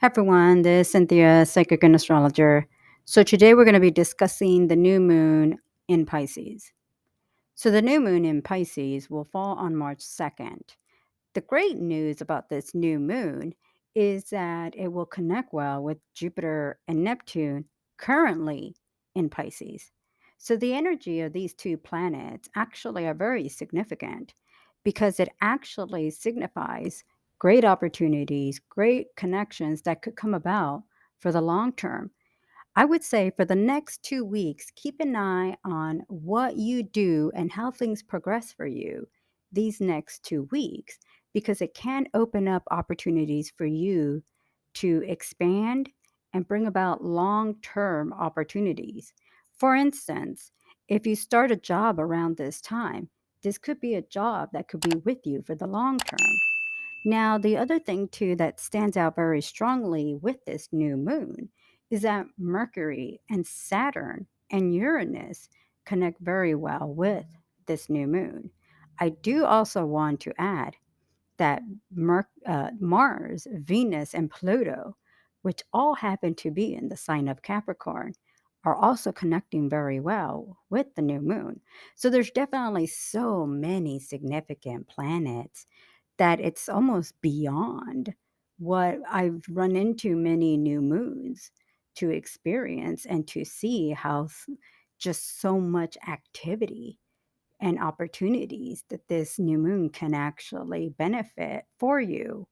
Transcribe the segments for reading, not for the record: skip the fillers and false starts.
Hi everyone, this is Cynthia, psychic and astrologer. So today we're going to be discussing the new moon in Pisces. So the new moon in Pisces will fall on March 2nd. The great news about this new moon is that it will connect well with Jupiter and Neptune currently in Pisces. So the energy of these two planets actually are very significant because it actually signifies great opportunities, great connections that could come about for the long term. I would say for the next 2 weeks, keep an eye on what you do and how things progress for you these next 2 weeks, because it can open up opportunities for you to expand and bring about long term opportunities. For instance, if you start a job around this time, this could be a job that could be with you for the long term. Now, the other thing too that stands out very strongly with this new moon is that Mercury and Saturn and Uranus connect very well with this new moon. I do also want to add that Mars, Venus, and Pluto, which all happen to be in the sign of Capricorn, are also connecting very well with the new moon. So there's definitely so many significant planets that it's almost beyond what I've run into many new moons to experience and to see how just so much activity and opportunities that this new moon can actually benefit for you.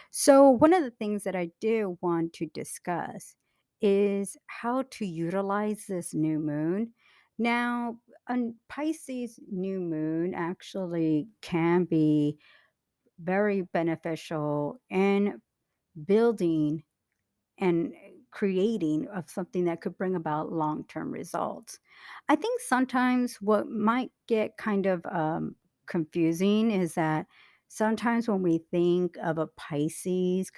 So, one of the things that I do want to discuss is how to utilize this new moon. Now, a Pisces new moon actually can be very beneficial in building and creating of something that could bring about long-term results. I think sometimes what might get kind of confusing is that sometimes when we think of a Pisces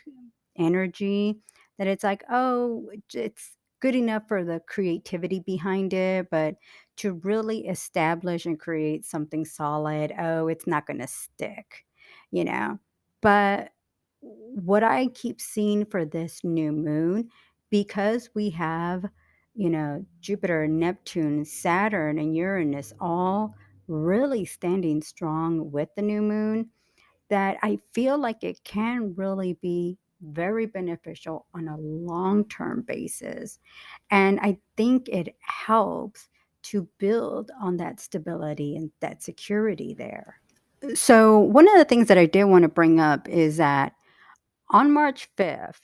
energy, that it's like, oh, it's good enough for the creativity behind it, but to really establish and create something solid, oh, it's not going to stick, you know. But what I keep seeing for this new moon, because we have, Jupiter, Neptune, Saturn, and Uranus all really standing strong with the new moon, that I feel like it can really be very beneficial on a long term basis. And I think it helps to build on that stability and that security there. So, one of the things that I did want to bring up is that on March 5th,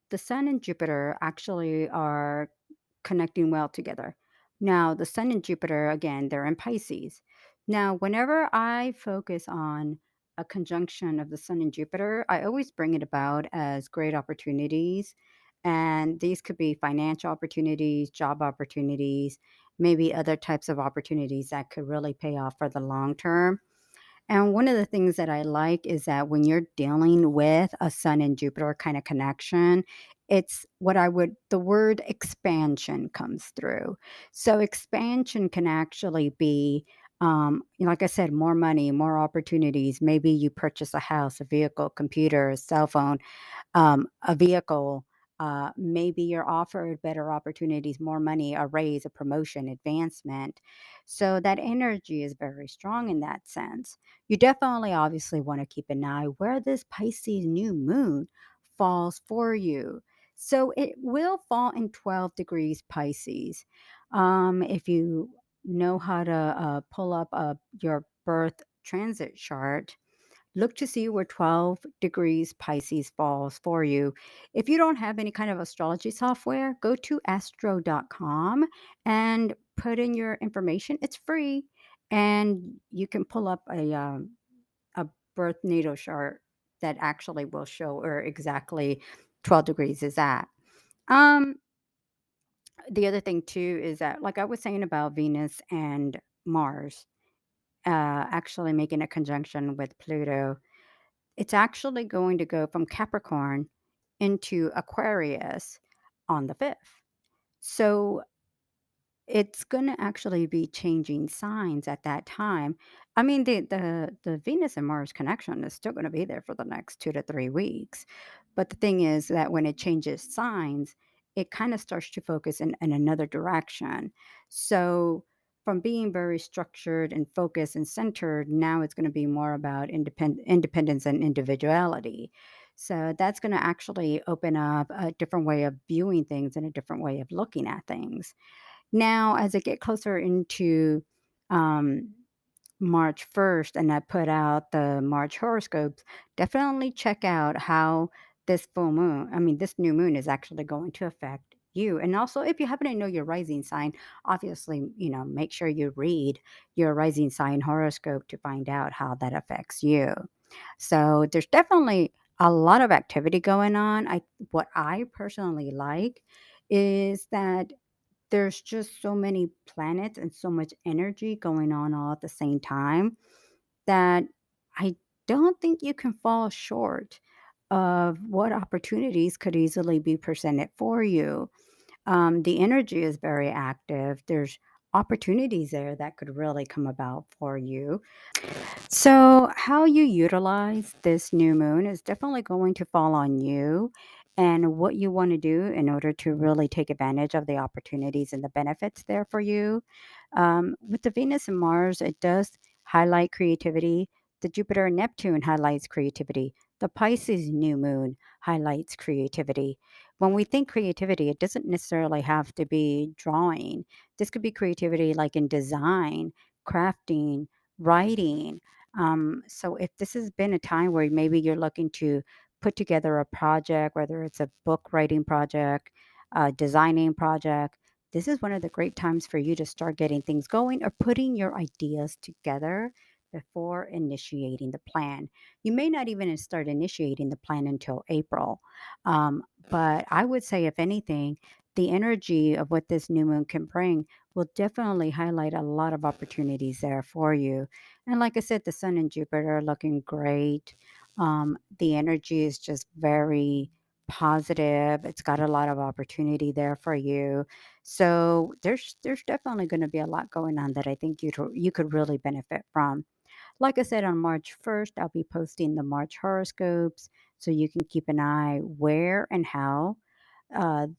the Sun and Jupiter actually are connecting well together. Now, the Sun and Jupiter, again, they're in Pisces. Now, whenever I focus on a conjunction of the Sun and Jupiter, I always bring it about as great opportunities. And these could be financial opportunities, job opportunities, maybe other types of opportunities that could really pay off for the long term. And one of the things that I like is that when you're dealing with a Sun and Jupiter kind of connection, it's what I would, the word expansion comes through. So expansion can actually be, like I said, more money, more opportunities. Maybe you purchase a house, a vehicle, computer, a cell phone, a vehicle. Maybe you're offered better opportunities, more money, a raise, a promotion, advancement. So that energy is very strong in that sense. You definitely obviously want to keep an eye where this Pisces new moon falls for you. So it will fall in 12 degrees Pisces. If you know how to pull up your birth transit chart, look to see where 12 degrees Pisces falls for you. If you don't have any kind of astrology software, go to astro.com and put in your information. It's free. And you can pull up a birth natal chart that actually will show where exactly 12 degrees is at. Um, the other thing, too, is that, like I was saying about Venus and Mars, actually making a conjunction with Pluto, it's actually going to go from Capricorn into Aquarius on the 5th. So it's going to actually be changing signs at that time. I mean, the Venus and Mars connection is still going to be there for the next 2 to 3 weeks, But the thing is that when it changes signs, it kind of starts to focus in another direction. So from being very structured and focused and centered, now it's going to be more about independence and individuality. So that's going to actually open up a different way of viewing things and a different way of looking at things. Now, as I get closer into um, March 1st and I put out the March horoscopes, definitely check out how this new moon is actually going to affect you. And also, if you happen to know your rising sign, obviously, make sure you read your rising sign horoscope to find out how that affects you. So, there's definitely a lot of activity going on. What I personally like is that there's just so many planets and so much energy going on all at the same time that I don't think you can fall short of what opportunities could easily be presented for you. The energy is very active. There's opportunities there that could really come about for you. So, how you utilize this new moon is definitely going to fall on you and what you want to do in order to really take advantage of the opportunities and the benefits there for you. With the Venus and Mars, it does highlight creativity. The Jupiter and Neptune highlights creativity. The Pisces new moon highlights creativity. When we think creativity, it doesn't necessarily have to be drawing. This could be creativity like in design, crafting, writing. So if this has been a time where maybe you're looking to put together a project, whether it's a book writing project, a designing project, this is one of the great times for you to start getting things going or putting your ideas together before initiating the plan. You may not even start initiating the plan until April. But I would say, if anything, the energy of what this new moon can bring will definitely highlight a lot of opportunities there for you. And like I said, the sun and Jupiter are looking great. The energy is just very positive. It's got a lot of opportunity there for you. So there's definitely going to be a lot going on that I think you could really benefit from. Like I said, on March 1st, I'll be posting the March horoscopes so you can keep an eye where and how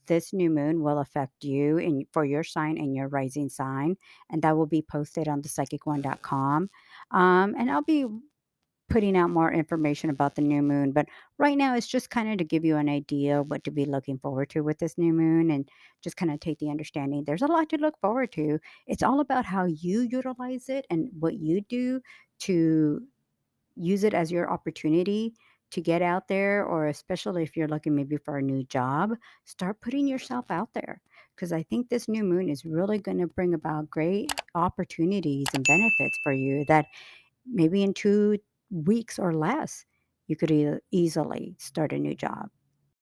this new moon will affect you for your sign and your rising sign. And that will be posted on thepsychicone.com. And I'll be putting out more information about the new moon. But right now, it's just kind of to give you an idea of what to be looking forward to with this new moon and just kind of take the understanding. There's a lot to look forward to. It's all about how you utilize it and what you do to use it as your opportunity to get out there, or especially if you're looking maybe for a new job, start putting yourself out there. Because I think this new moon is really going to bring about great opportunities and benefits for you that maybe in 2 weeks or less, you could easily start a new job.